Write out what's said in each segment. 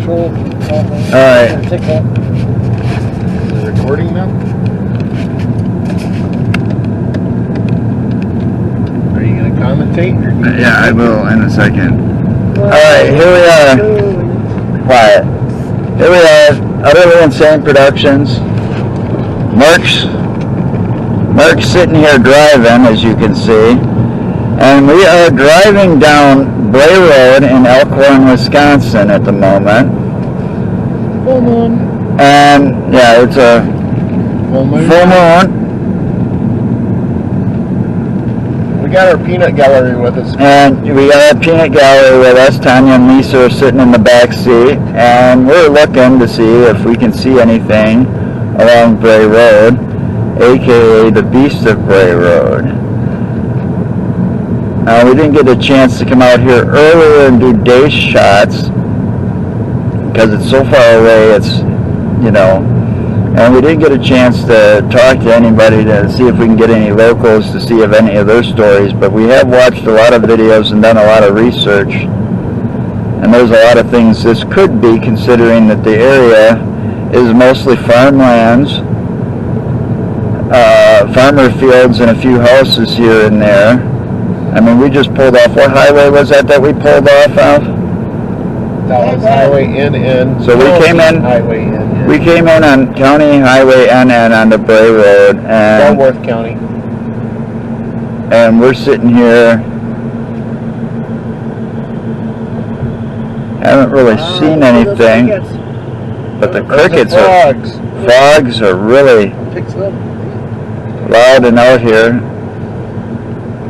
Alright. Is it recording now? Are you going to commentate? Or Yeah, I will in a second. Alright, here we are. Quiet. Here we are, Utterly Insane Productions. Mark's sitting here driving, as you can see. And we are driving down Bray Road in Elkhorn, Wisconsin at the moment. Full moon. And, yeah, it's a full moon. We got our peanut gallery with us. And we got our peanut gallery with us. Tanya and Lisa are sitting in the back seat. And we're looking to see if we can see anything along Bray Road, aka the Beast of Bray Road. We didn't get a chance to come out here earlier and do day shots because it's so far away, it's, you know, and we didn't get a chance to talk to anybody to see if we can get any locals to see of any of their stories, but we have watched a lot of videos and done a lot of research, and there's a lot of things this could be, considering that the area is mostly farmlands, farmer fields, and a few houses here and there. I mean, we just pulled off. What highway was that we pulled off of? That was Highway NN. So we came in. Highway NN. We came in on County Highway NN onto Bray Road, and Walworth County. And we're sitting here. Haven't really seen anything, but the crickets frogs are really loud and out here.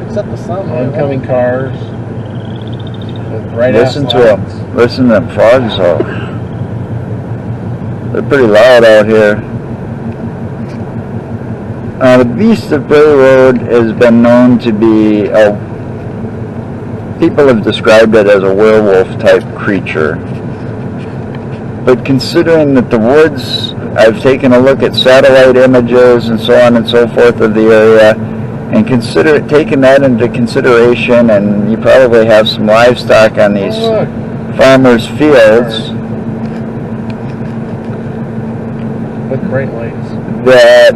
Except the sun. Oncoming cars. Listen to them. Listen to them frogs. They're pretty loud out here. The Beast of Bray Road has been known to be people have described it as a werewolf type creature. But considering that the woods, I've taken a look at satellite images and so on and so forth of the area, and taking that into consideration, and you probably have some livestock on these farmers' fields with bright lights, that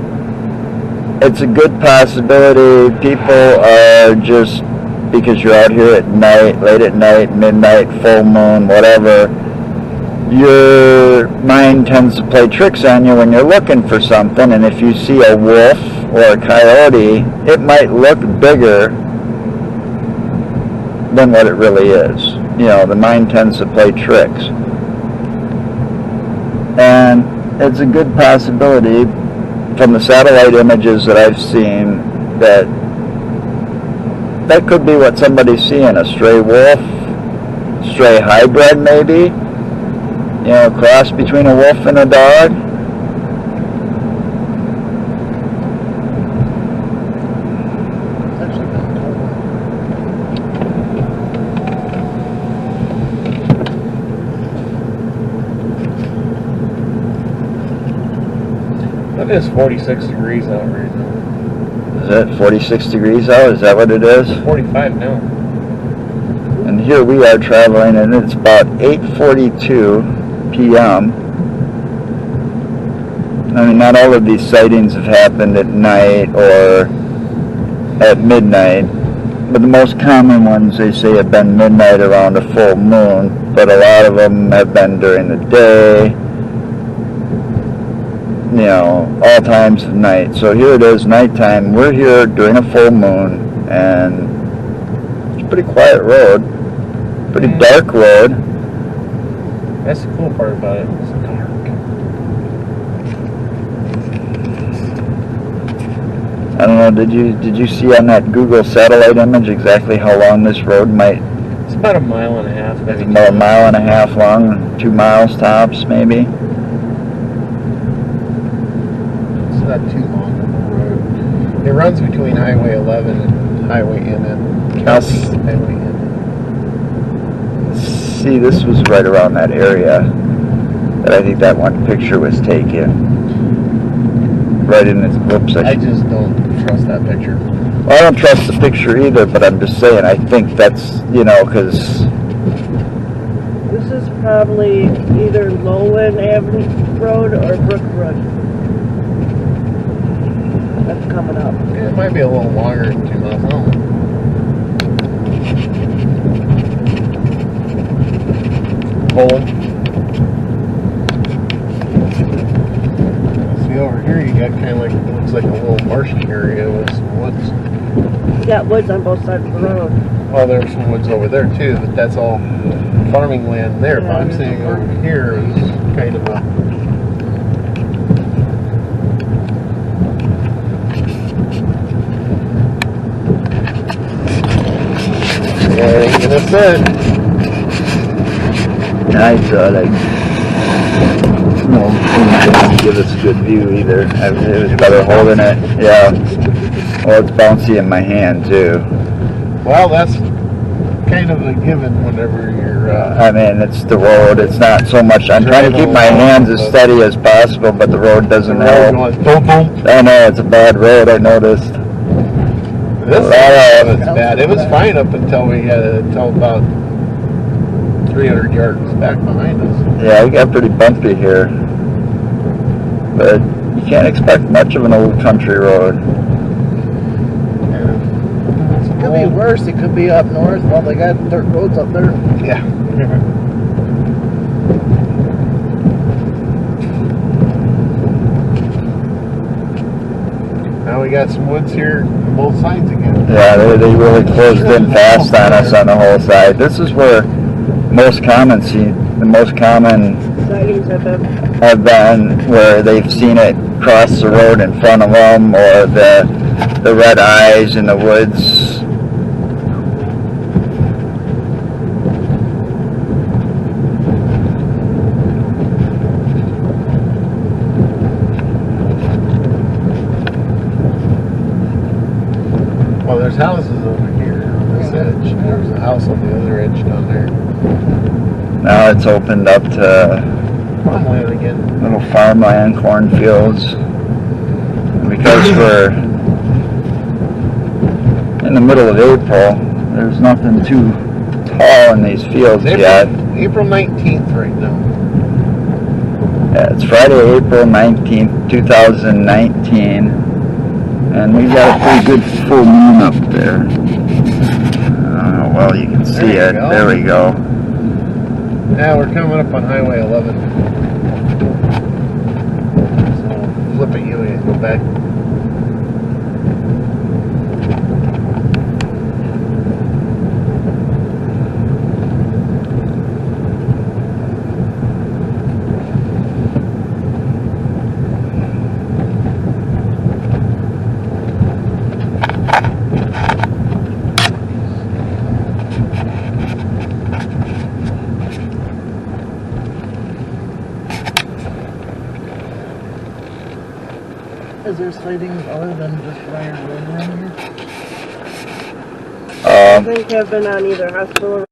it's a good possibility people are just, because you're out here at night, late at night, midnight, full moon, whatever, your mind tends to play tricks on you when you're looking for something, and if you see a wolf or a coyote, it might look bigger than what it really is. You know, the mind tends to play tricks. And it's a good possibility from the satellite images that I've seen that could be what somebody's seeing, a stray wolf, stray hybrid maybe, you know, a cross between a wolf and a dog. It is 46 degrees out right now. Is it 46 degrees out? Is that what it is? It's 45 now. And here we are traveling, and it's about 8:42 p.m. I mean, not all of these sightings have happened at night or at midnight, but the most common ones, they say, have been midnight around a full moon, but a lot of them have been during the day, you know, all times of night. So here it is, nighttime. We're here during a full moon, and it's a pretty quiet road, pretty dark road. That's the cool part about it. It's dark. I don't know. Did you see on that Google satellite image exactly how long this road might? It's about a mile and a half. It's about a mile and a half long, 2 miles tops, maybe. Not too long of a road. It runs between Highway 11 and Highway NN. Highway NN. See, this was right around that area that I think that one picture was taken. Right in this, whoops. I just don't trust that picture. Well, I don't trust the picture either, but I'm just saying, I think that's, you know, because This is probably either Lowen Avenue Road or Brook Road. That's coming up. Yeah, it might be a little longer than 2 miles. Oh. Hole. See over here, you got kind of like, it looks like a little marshy area with some woods. You got woods on both sides of the road. Well, there's some woods over there too, but that's all farming land there. But I'm saying over here is kind of a... Yeah, that's it. I thought no, it didn't give us a good view either. It was better holding it. Yeah. Well, it's bouncy in my hand too. Well, that's kind of a given whenever you're... I mean, it's the road. It's not so much. I'm trying to keep my hands as steady as possible, but the road doesn't help. Boom, boom. I know, it's a bad road, I noticed. This is bad. It was fine up until we had until about 300 yards back behind us. Yeah, we got pretty bumpy here. But you can't expect much of an old country road. It could be worse. It could be up north. Well, they got dirt roads up there. Yeah. Now we got some woods here on both sides again. Yeah, they really closed in fast on us on the whole side. This is where the most common Sightings have been where they've seen it cross the road in front of them, or the red eyes in the woods. Well, there's houses over here on this edge. There's a house on the other edge down there. Now it's opened up to Farmland again. little farmland, cornfields. Because we're in the middle of April, there's nothing too tall in these fields yet. April 19th right now. Yeah, it's Friday, April 19th, 2019. And we got a pretty good full moon up there. Well, you can see it. There we go. Yeah, we're coming up on Highway 11. So we'll flip at you and go back. Is there sightings other than just Ryan Road around here? I think have been on either hospital or...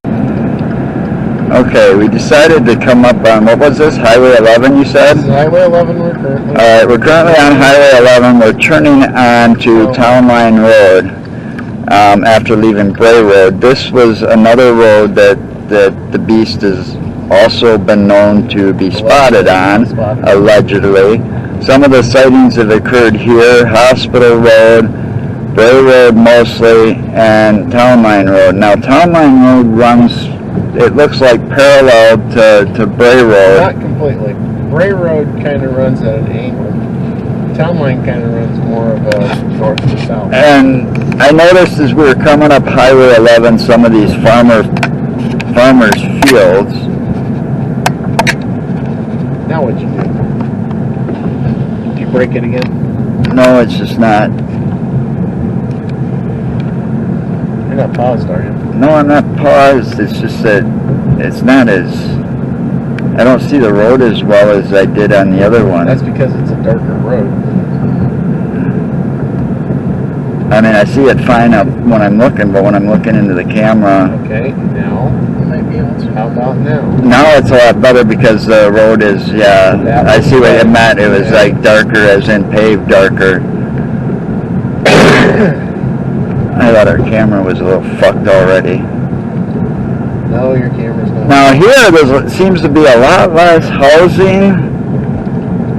Okay, we decided to come up on, what was this, Highway 11 you said? This is Highway 11 we're currently... Alright, we're currently on Highway 11. We're turning on to Town Line Road after leaving Bray Road. This was another road that the Beast has also been known to be spotted on, allegedly. Some of the sightings have occurred here, Hospital Road, Bray Road mostly, and Town Line Road. Now, Town Line Road runs, it looks like parallel to Bray Road. Not completely. Bray Road kind of runs at an angle. Town Line kind of runs more of a north to south. And I noticed as we were coming up Highway 11, some of these farmers' fields. Now what'd you do? Did you break it again? No, it's just not. You're not paused, are you? No, I'm not paused. It's just that it's not as... I don't see the road as well as I did on the other one. That's because it's a darker road. I mean, I see it fine up when I'm looking, but when I'm looking into the camera... Okay, now... How about now? Now it's a lot better because the road is, yeah, I see what it meant. It was like darker as in paved darker. I thought our camera was a little fucked already. No, your camera's not. Now here, there seems to be a lot less housing,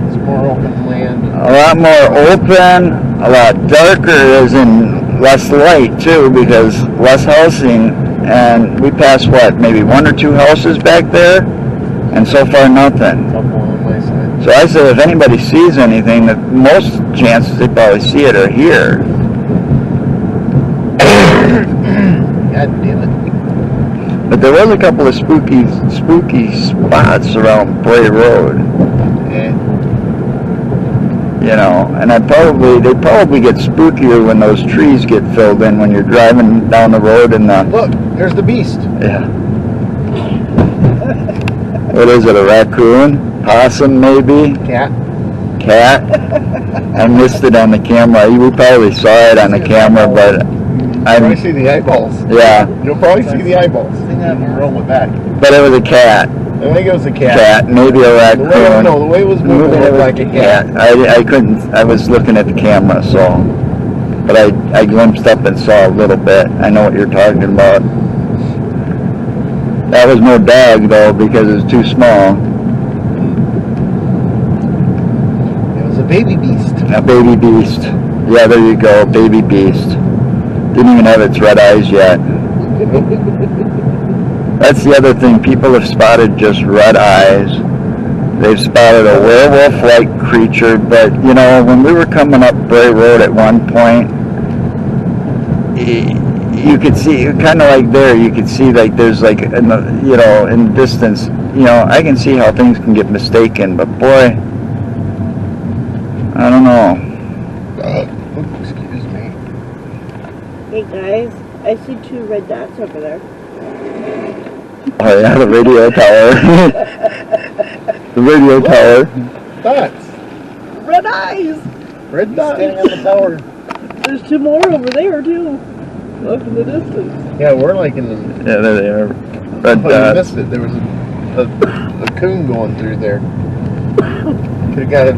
It's more open land. a lot more open, a lot darker, as in less light too, because less housing. And we passed what, maybe 1 or 2 houses back there, and so far nothing. Couple on my side. So I say if anybody sees anything, the most chances they probably see it are here. God damn it. But there was a couple of spooky spots around Bray Road, Yeah. you know, and they probably get spookier when those trees get filled in when you're driving down the road and the, Look, there's the beast. yeah. What is it, a raccoon? Possum maybe? Cat. Cat? I missed it on the camera. We probably saw it on the camera, but You'll probably see the eyeballs. yeah. You'll probably see the eyeballs. Roll it back. But it was a cat. I think it was a cat. Cat, maybe a raccoon. The way it was moving, it looked like a cat. I couldn't, I was looking at the camera, so, but I glimpsed up and saw a little bit. I know what you're talking about. That was no dog though, because it was too small. It was a baby beast. A baby beast. Yeah, there you go, baby beast. Didn't even have its red eyes yet. That's the other thing, people have spotted just red eyes. They've spotted a werewolf-like creature, but you know, when we were coming up Bray Road at one point, you could see, kind of like there, you could see like there's like, you know, in the distance, you know, I can see how things can get mistaken, but boy, I don't know. Excuse me. Hey guys, I see 2 red dots over there. Oh yeah, the radio tower. The radio tower. Dots. Red eyes! Red dots. Standing on the tower. There's 2 more over there too. Up in the distance. Yeah, we're like in the... Yeah, there they are. Red Oh, you dots. missed it. There was a coon going through there. Could've got a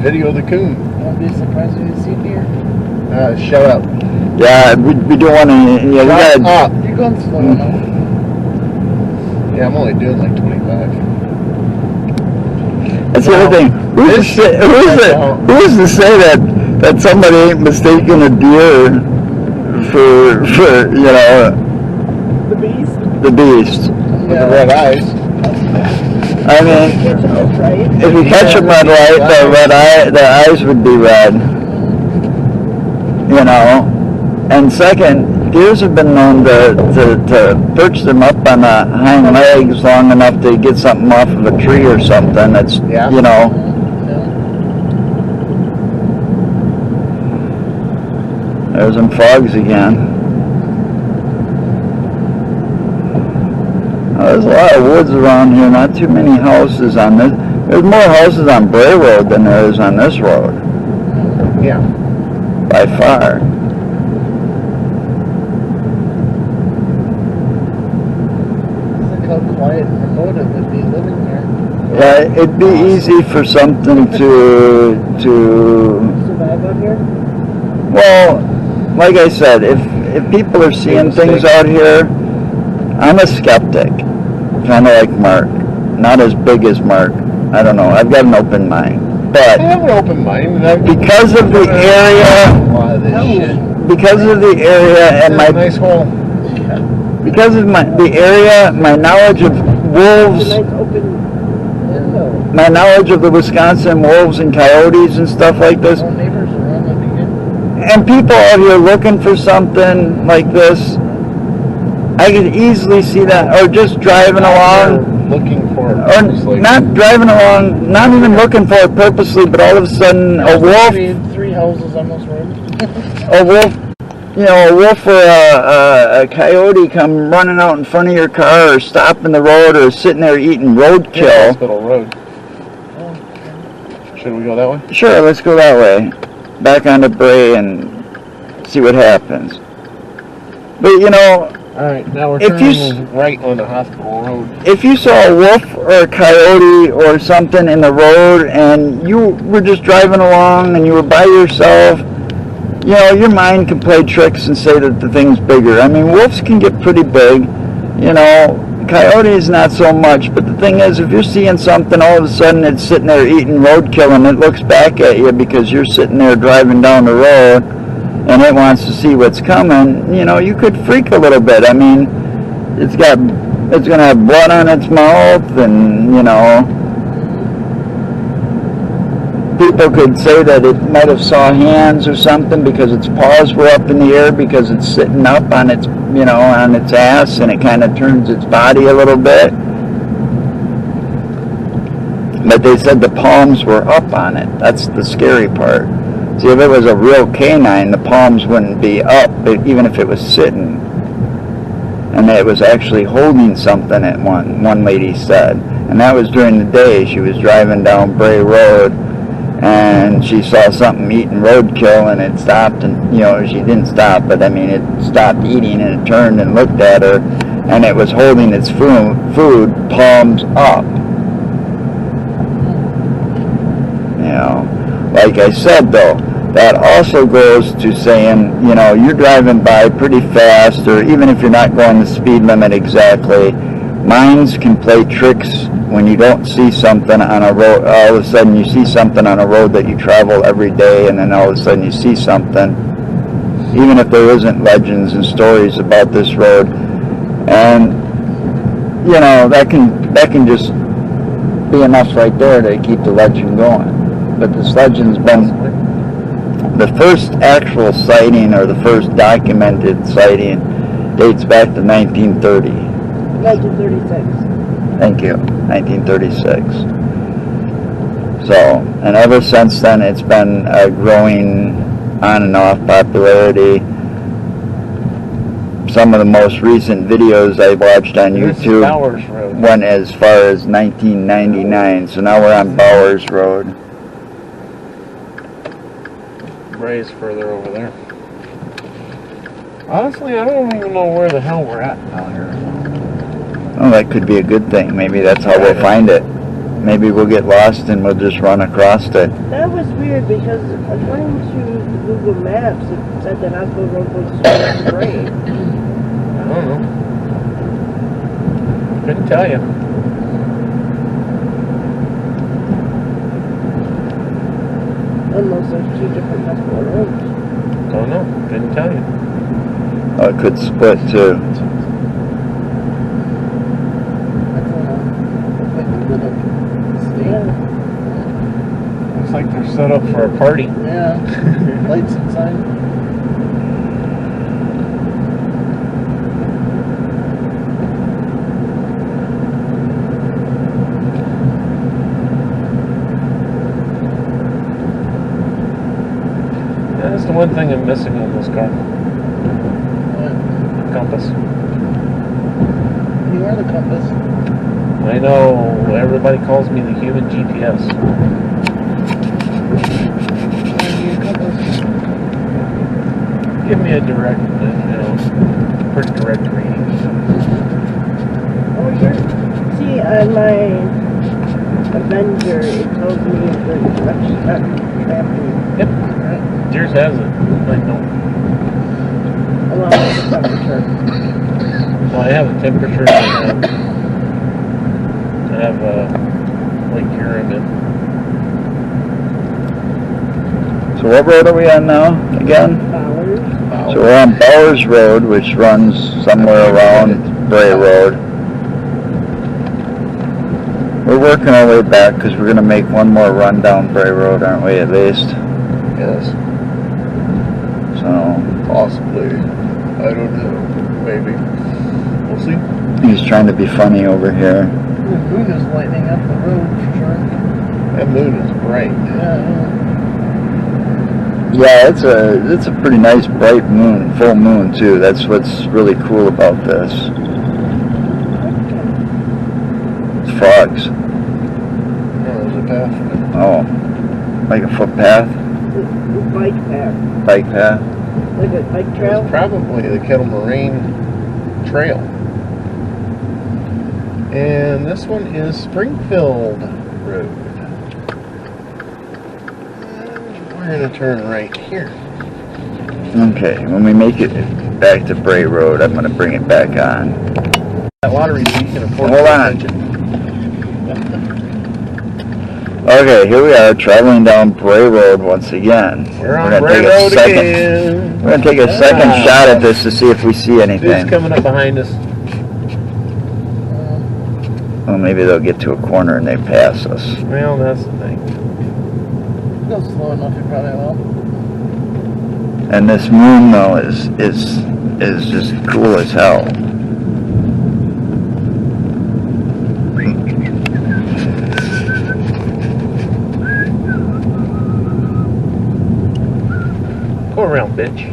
video of the coon. Won't be surprised when you see deer. Shut up. Yeah, we don't want to, yeah, we Shut got, up. You're going slow enough. Yeah, I'm only doing like 25. that's the other thing. Who's to say that somebody ain't mistaken a deer for you know, The beast? the beast? With the red eyes. I mean, That's right. if you catch them red light, the eyes would be red. You know? And second, deers have been known to perch them up on the hind legs long enough to get something off of a tree or something. That's, Yeah. you know. There's them fogs again. There's a lot of woods around here, not too many houses on this. There's more houses on Bray Road than there is on this road, Yeah. by far. Look how quiet and remote it would be living here. Yeah, it'd be easy for something to Survive out here? well, like I said, if people are seeing things out here, I'm a skeptic, kind of like Mark, not as big as Mark. I don't know. I've got an open mind, I but have an open mind. And I've because of the area, a lot of this shit. because of the area and It's a my nice hole. because of the area, my knowledge of wolves, It's a nice open window. my knowledge of the Wisconsin wolves and coyotes and stuff like this, No neighbors around, that'd be good. and people out here looking for something like this, I could easily see that, or just driving along, Looking for it. or purposely. not driving along, not even looking for it purposely, but all of a sudden a wolf, 3 houses on this road. a wolf, you know, a wolf or a coyote come running out in front of your car, or stopping the road, or sitting there eating roadkill. Hospital Road. Should we go that way? Sure, let's go that way. Back onto Bray and see what happens. But you know, Alright, now we're If you turning right on the hospital road. if you saw a wolf or a coyote or something in the road and you were just driving along and you were by yourself, you know, your mind can play tricks and say that the thing's bigger. I mean, wolves can get pretty big. You you know, coyotes not so much, but the thing is, if you're seeing something, all of a sudden it's sitting there eating roadkill and it looks back at you because you're sitting there driving down the road and it wants to see what's coming, you know, you could freak a little bit. I mean, it's going to have blood on its mouth, and, you know, people could say that it might have saw hands or something because its paws were up in the air because it's sitting up on its, you know, on its ass, and it kind of turns its body a little bit. But they said the palms were up on it. That's the scary part. See, if it was a real canine, the palms wouldn't be up, even if it was sitting. And it was actually holding something at one lady said. And that was during the day. She was driving down Bray Road, and she saw something eating roadkill, and it stopped, and, you know, she didn't stop, but I mean, it stopped eating, and it turned and looked at her, and it was holding its food palms up. You know, like I said, though, that also goes to saying, you know, you're driving by pretty fast, or even if you're not going the speed limit exactly, minds can play tricks when you don't see something on a road. All of a sudden you see something on a road that you travel every day, and then all of a sudden you see something, even if there isn't legends and stories about this road. And, you know, that can just be enough right there to keep the legend going. But this legend's been, the first actual sighting, or the first documented sighting, dates back to 1930. 1936. Thank you. 1936. So, and ever since then, it's been a growing on and off popularity. Some of the most recent videos I watched on YouTube went as far as 1999. So now we're on Bowers Road. Bray's further over there. Honestly, I don't even know where the hell we're at down here. Oh, that could be a good thing. Maybe that's how we'll find it. Maybe we'll get lost and we'll just run across it. That was weird because according to Google Maps, it said that Oslo Road goes straight to Bray. I don't know. Couldn't tell you. Unless there's two different possible roads. Don't know. Couldn't tell you. Oh, it could split too. Looks like they're set up for a party. Yeah. Lights inside. That's the one thing I'm missing on this car. Compass. You are the compass. I know everybody calls me the human GPS. Your compass. Give me a direct, pretty direct reading. Oh, yeah. See, on my Avenger, it tells me the direction after. Yep. Yours has it. I know. Along with the temperature. Well, I have a temperature and I have Lake Huron. So what road are we on now, again? Bowers. So we're on Bowers Road, which runs somewhere around Bray Road. We're working our way back because we're going to make one more run down Bray Road, aren't we, at least? Yes. So, Possibly. I don't know. Maybe. We'll see. he's trying to be funny over here. The moon is lighting up the road for sure. That moon is bright. Yeah. Yeah, it's a pretty nice bright moon, full moon too. That's what's really cool about this. It's frogs. There's a path. Oh, like a footpath, Bike path. bike path. Like a bike trail. It's probably the Kettle Moraine Trail. And this one is Springfield Road. And we're going to turn right here. Okay, when we make it back to Bray Road, I'm going to bring it back on. That lottery so you can afford Hold on. attention. Okay, here we are traveling down Bray Road once again. We're on gonna Bray take a Road second. again. We're gonna take a second Ah. shot at this to see if we see Dude's anything. coming up behind us. Well, maybe they'll get to a corner and they pass us. Well, that's the thing. Go slow enough, you probably will. And this moon though is just cool as hell. Go around, bitch.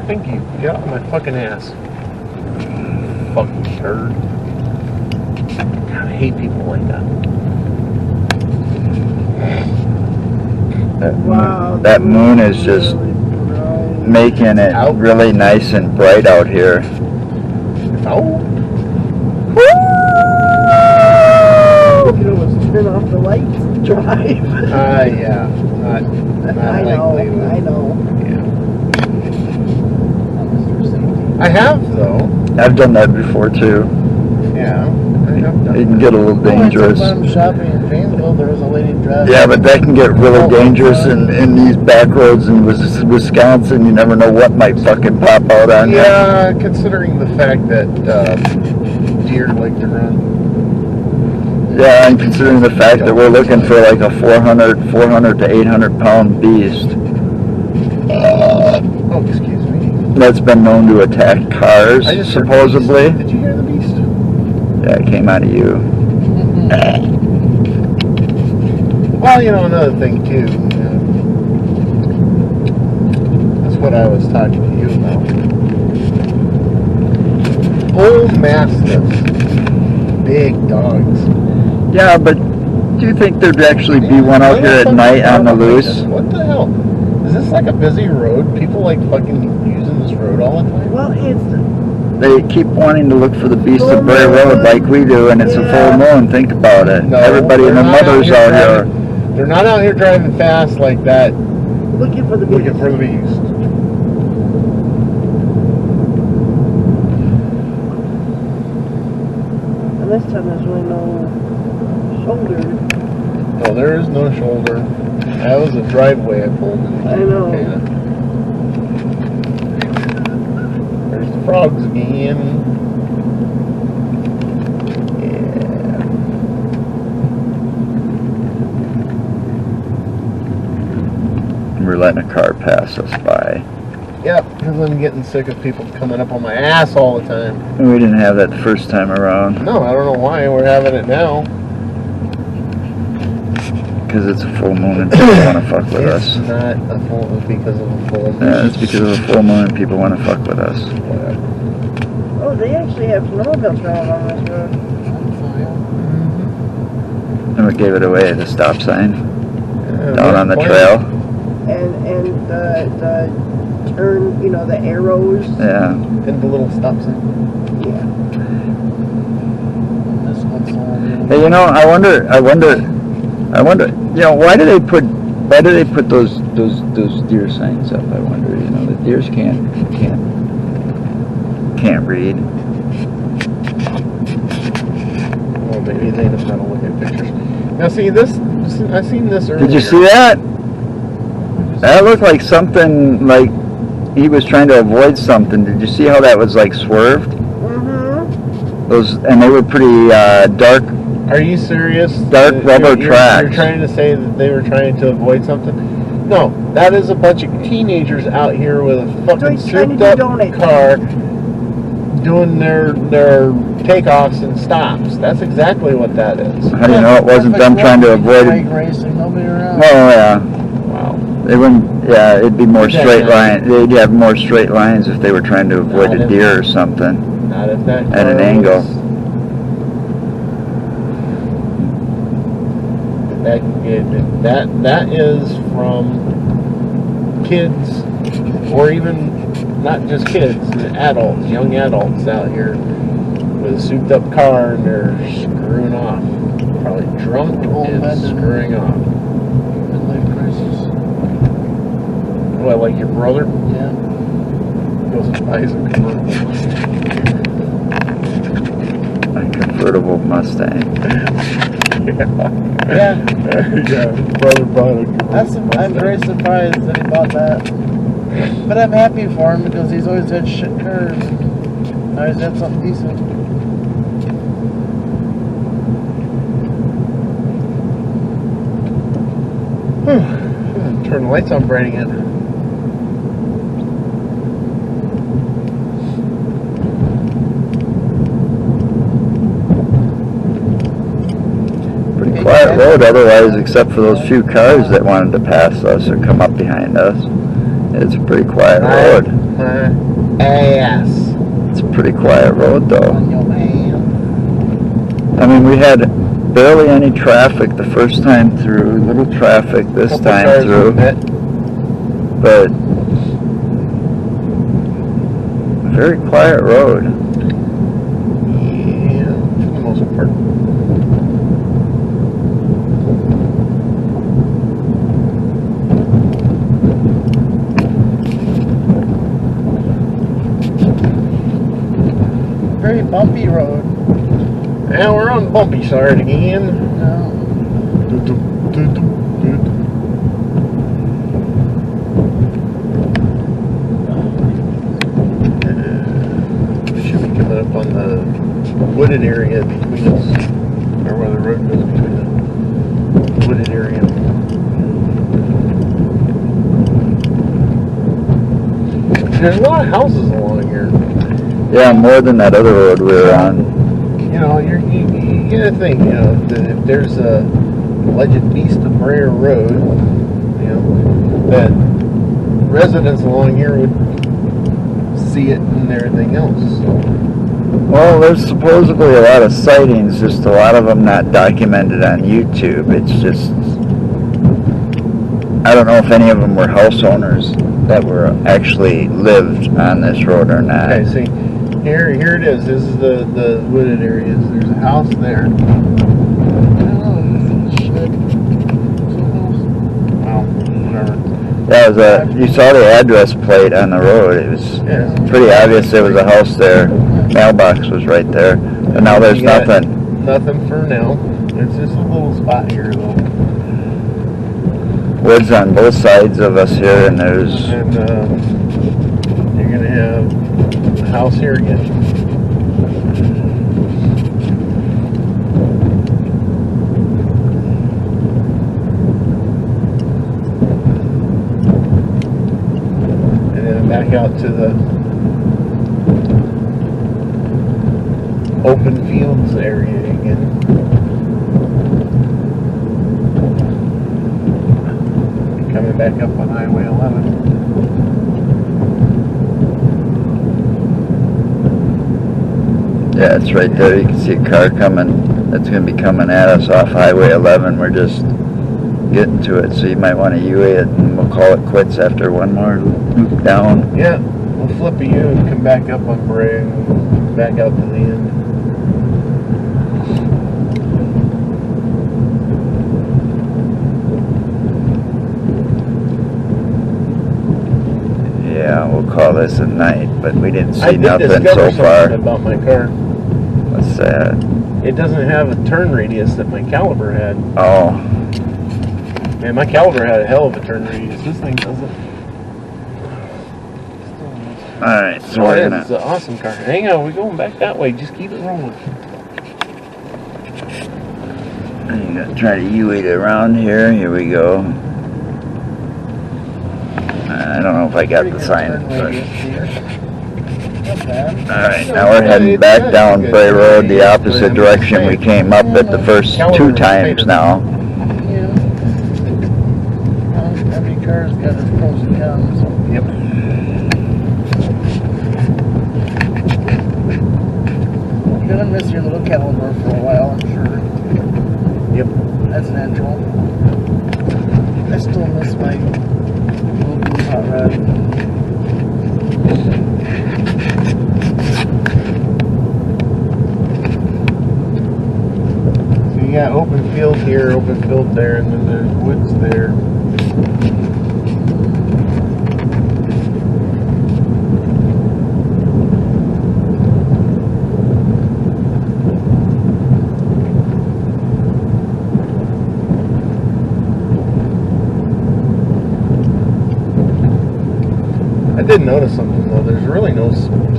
Thank you. Get off my fucking ass. Fucking turd. God, I hate people like that. That moon is just making it really nice and bright out here. Oh. You can almost turn off the lights and drive. Yeah. Not I likely. know. Yeah. I have though. I've done that before too. Yeah. I have done. It can get a little dangerous. When I'm shopping in Painesville, there was a lady driving. Yeah, but that can get really dangerous in these back roads in Wisconsin. You never know what might fucking pop out on you. Yeah, considering the fact that deer like to run. Yeah, and considering the fact that we're looking for like a 400 to 800 pound beast Oh, excuse me. that's been known to attack cars, I just heard the supposedly. beast. Did you hear the beast? Yeah, it came out of you. Well, you know, another thing too. That's what I was talking to you about. Bull mastiffs, big dogs. Yeah, but do you think there'd actually be one out here at night on the loose? What the hell? Is this like a busy road? People like fucking using this road all the time? Well, it's They keep wanting to look for the beast of Bray Road like we do, and it's a full moon. Think about it. No, Everybody and they're their not mothers out here. They're not out here driving fast like that, looking for the looking for the beast. And this time there's really no shoulder. No, there is no shoulder. That was a driveway I pulled into. I know. Yeah. There's the frogs again. We're letting a car pass us by. Yep, because I'm getting sick of people coming up on my ass all the time. And we didn't have that the first time around. No, I don't know why we're having it now. Because it's a full moon and people want to fuck with It's us. not a full, because of a full moon. Yeah, it's because of a full moon and people want to fuck with us. Whatever. Oh, they actually have snowmobile trails on this road. And we gave it away at a stop sign Yeah, down on the point. trail. And the turn, you know, the arrows. Yeah. And the little stop sign. Yeah. This one's on. Hey, you know, I wonder, you know, why do they put those deer signs up? I wonder, you know, the deers can't read. Well, maybe they just gotta look at pictures. Now, see this. I seen this earlier. Did you see that? That looked like something like he was trying to avoid something. Did you see how that was like swerved? Mm-hmm. And they were pretty dark. Are you serious? Dark rubber tracks. You're trying to say that they were trying to avoid something? No, that is a bunch of teenagers out here with a fucking Trying to souped up do donut car doing their takeoffs and stops. That's exactly what that is. How do you know it wasn't them trying to avoid Bike it? racing, nobody around. Oh yeah, Wow. they wouldn't. Yeah, it'd be more Yeah, straight yeah. line. They'd have more straight lines if they were trying to avoid Not a if- deer or something Not if that at an car angle. was- That is from kids, or even not just kids, adults, young adults out here with a souped up car and they're screwing off. Probably drunk Old and men and- screwing off. Midlife crisis. Well, like your brother Yeah. goes and buys a convertible. Mustang. Yeah. Yeah, brother bought a I'm very surprised that he bought that. But I'm happy for him because he's always had shit cars. Now he's had something decent. Turn the lights on, Bray, again. Pretty quiet road otherwise, except for those few cars that wanted to pass us or come up behind us. It's a pretty quiet road. Ass. It's a pretty quiet road though. On your man. I mean, we had barely any traffic the first time through, little traffic this Couple time cars through, we met. but a very quiet road. Yeah, for the most part. Very bumpy road. Now we're on bumpy side again. No. Should be coming up on the wooded area between us, or where the road goes between the wooded area. There's a lot of houses along here. Yeah, more than that other road we were on. You know, you gotta think, you know, that if there's a alleged beast of Bray Road, you know, that residents along here would see it and everything else. Well, there's supposedly a lot of sightings, just a lot of them not documented on YouTube. It's just, I don't know if any of them were house owners that were actually lived on this road or not. Okay, see, here it is. This is the wooded areas. There's a house there. I don't know. It's shit. Well, whatever. Yeah, it was you saw the address plate on the road. It was Yeah. pretty obvious there was a house there. Mailbox was right there. But now there's You got nothing. Nothing for now. It's just a little spot here, though. Woods on both sides of us here, and there's And you're gonna have a house here again. And then back out to the open fields area again. Coming back up on Highway 11. yeah, it's right there. You can see a car coming. It's going to be coming at us off Highway 11. We're just getting to it, so you might want to U it, and we'll call it quits after one more loop down. Yeah, we'll flip a U and come back up on Bray and back out to the end. Yeah, we'll call this a night, but we didn't see I did nothing discover so far. something about my car. What's that? It doesn't have a turn radius that my Caliber had. Oh, Man, my Caliber had a hell of a turn radius. This thing doesn't. alright, so Oh, we're it is. gonna... It's an awesome car. Hang on, we're going back that way. Just keep it rolling. I'm gonna try to U it around here. Here we go. I don't know if I got the sign. Not bad. Alright, now we're heading back down Bray Road, the opposite direction we came up at the first two times now. Yeah. Well, every car's got its pros and cons. Yep. You're gonna miss your little Caliber for a while, I'm sure. Yep. That's natural. I still miss my little blue hot rod. So you got open field here, open field there, and then there's woods there. noticed something though. There's really no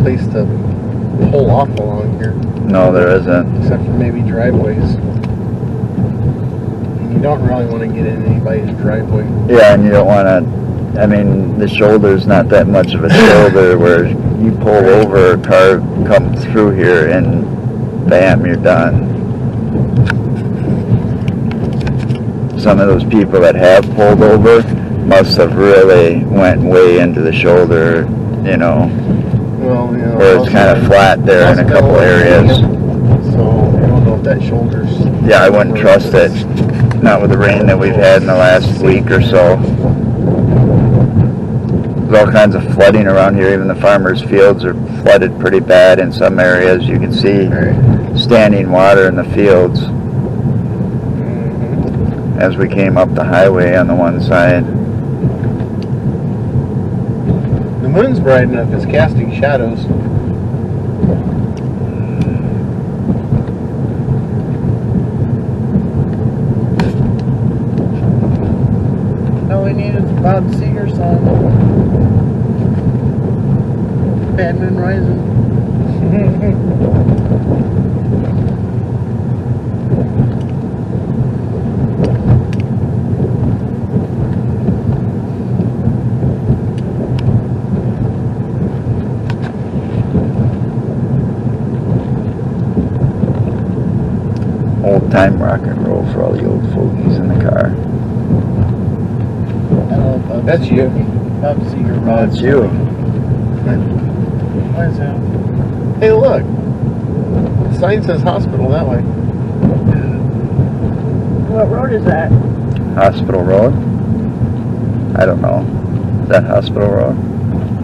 place to pull off along here, No, there isn't. except for maybe driveways. And you don't really want to get in anybody's driveway. Yeah, and you don't want to. I mean, the shoulder's not that much of a shoulder where you pull over, a car comes through here, and bam, you're done. Some of those people that have pulled over must have really went way into the shoulder, you know, Well, you know, where it's kind of flat there in a couple areas. So I don't know if that shoulder's. Yeah, I wouldn't trust it. Not with the rain that we've had in the last week or so. There's all kinds of flooding around here. Even the farmers' fields are flooded pretty bad in some areas. You can see standing water in the fields as we came up the highway on the one side. The moon's bright enough, it's casting shadows. All we need is a Bob Seger song. Bad Moon Rising. Old time rock and roll for all the old fogies in the car. I love Bob That's Seger. you. Bob Seger Oh, rocks. it's you. Why is that? Hey, look. The sign says hospital that way. What road is that? Hospital Road? I don't know. Is that Hospital Road?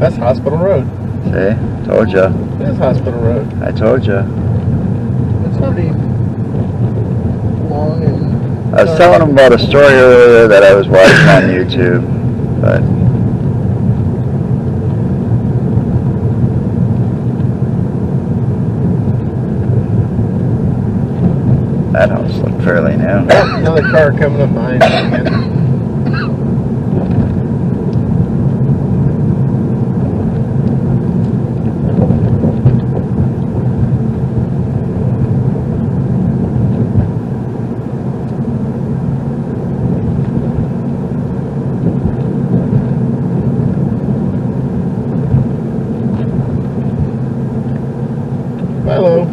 That's Hospital Road. See? Told ya. It is Hospital Road. I told ya. It's pretty long and... I was telling them about a story earlier that I was watching on YouTube, but that house looked fairly new. Another car coming up behind us again. Hello.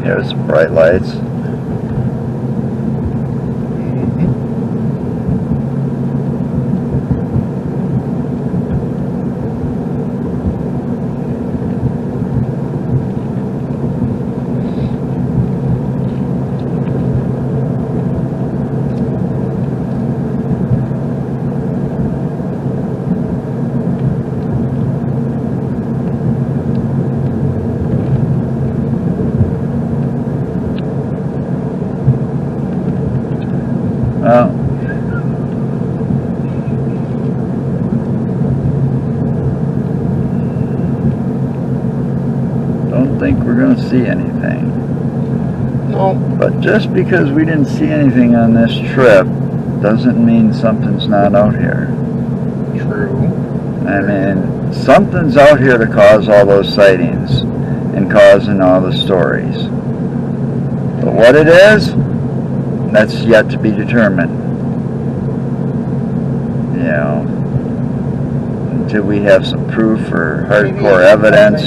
Here's some bright lights. Well, don't think we're going to see anything. No. But just because we didn't see anything on this trip doesn't mean something's not out here. True. I mean, something's out here to cause all those sightings and causing all the stories. But what it is, that's yet to be determined. You know, until we have some proof or hardcore evidence.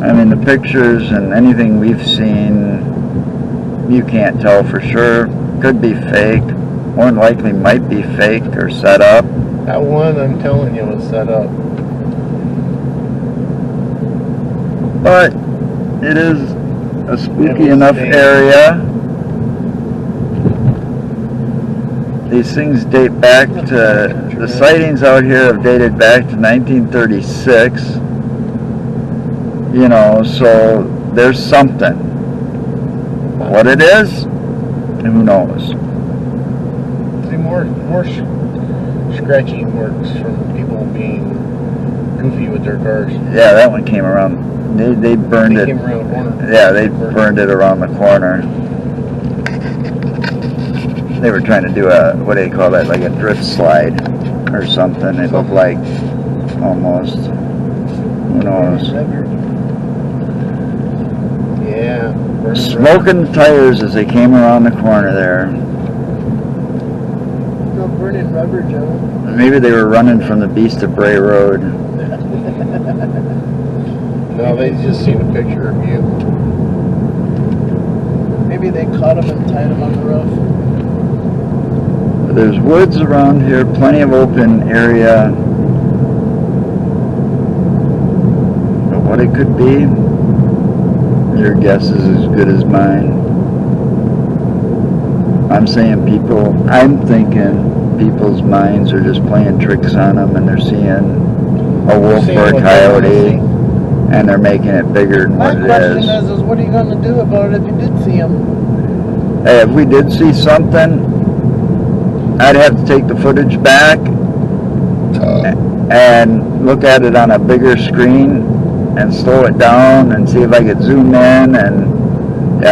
I mean, the pictures and anything we've seen, you can't tell for sure. Could be fake. More than likely might be fake or set up. That one, I'm telling you, was set up. But it is a spooky was enough fake. area. These things date back to, the sightings out here have dated back to 1936. You know, so there's something. What it is, who knows? See, more scratching works from people being goofy with their cars. Yeah, that one came around. They burned They it. came around the corner. Yeah, they burned it around the corner. They were trying to do a, what do you call that, like a drift slide. or something. It looked like, almost. Who knows? Yeah. Smoking the tires as they came around the corner there. Still burning rubber, Joe. Maybe they were running from the beast of Bray Road. No, they just seen a picture of you. Maybe they caught him and tied him on the roof. There's woods around here, plenty of open area. But what it could be, your guess is as good as mine. I'm thinking people's minds are just playing tricks on them, and they're seeing a wolf Seeing or a what they coyote, wanna and they're making it bigger than My what it question is. is what are you going to do about it if you did see him? Hey, if we did see something, I'd have to take the footage back and look at it on a bigger screen and slow it down and see if I could zoom in, and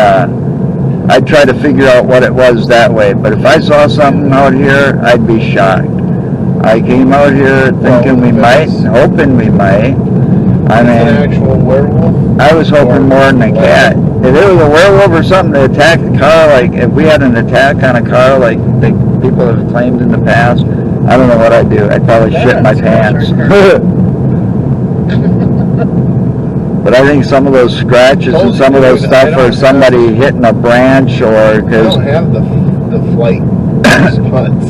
I'd try to figure out what it was that way. But if I saw something out here, I'd be shocked. I came out here thinking we might, hoping we might. I An mean, actual werewolf? I was hoping more than a cat. If it was a werewolf or something to attack the car, like if we had an attack on a car like people have claimed in the past, I don't know what I'd do. I'd probably shit my pants. But I think some of those scratches and some of those stuff are somebody hitting a branch or I because, don't have the flight spots.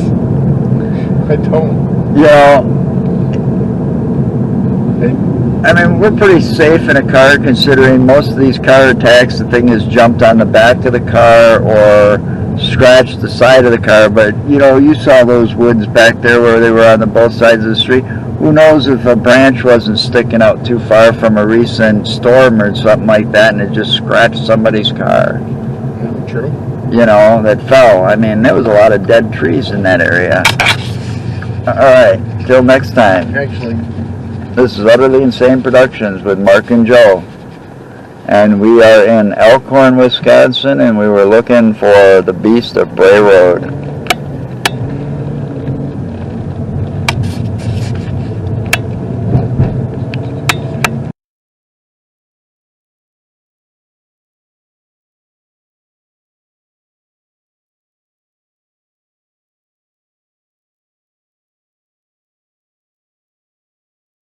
I don't. you know, I mean, we're pretty safe in a car considering most of these car attacks, the thing has jumped on the back of the car or scratched the side of the car. But, you know, you saw those woods back there where they were on the both sides of the street. Who knows if a branch wasn't sticking out too far from a recent storm or something like that and it just scratched somebody's car, True. you know, that fell. I mean, there was a lot of dead trees in that area. All right, till next time. Actually, This is Utterly Insane Productions with Mark and Joe. And we are in Elkhorn, Wisconsin, and we were looking for the beast of Bray Road.